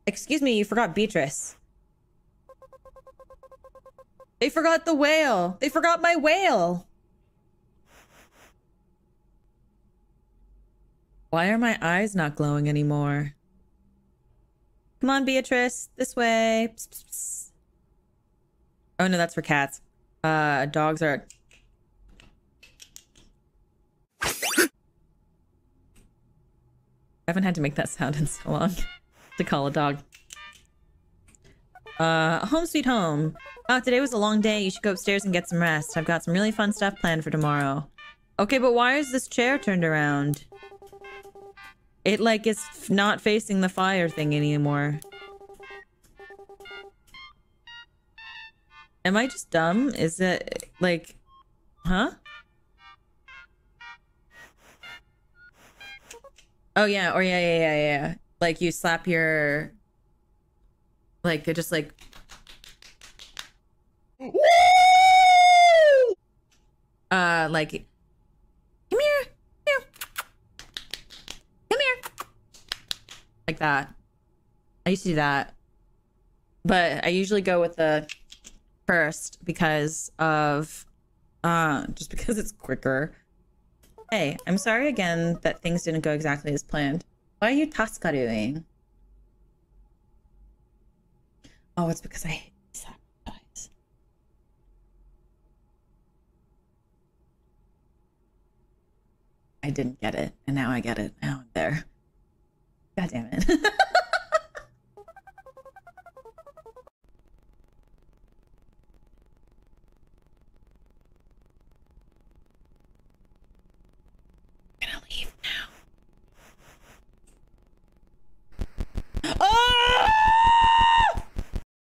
Excuse me, you forgot Beatrice. They forgot the whale. They forgot my whale. Why are my eyes not glowing anymore? Come on, Beatrice. This way. Psst, psst, psst. Oh, no, that's for cats. Dogs are... I haven't had to make that sound in so long to call a dog. Home sweet home. Oh, today was a long day. You should go upstairs and get some rest. I've got some really fun stuff planned for tomorrow. Okay, but why is this chair turned around? It, like, is not facing the fire thing anymore. Am I just dumb? Is it, like... Huh? Oh, yeah. Or yeah. Like, you slap your... Like, it just, like... like... Come here! Here! Come here! Like that. I used to do that. But I usually go with the first because of... just because it's quicker. Hey, I'm sorry again that things didn't go exactly as planned. Why are you Tskr? Oh, it's because I hate sacrifice. I didn't get it, and now I get it. Now I'm there. God damn it.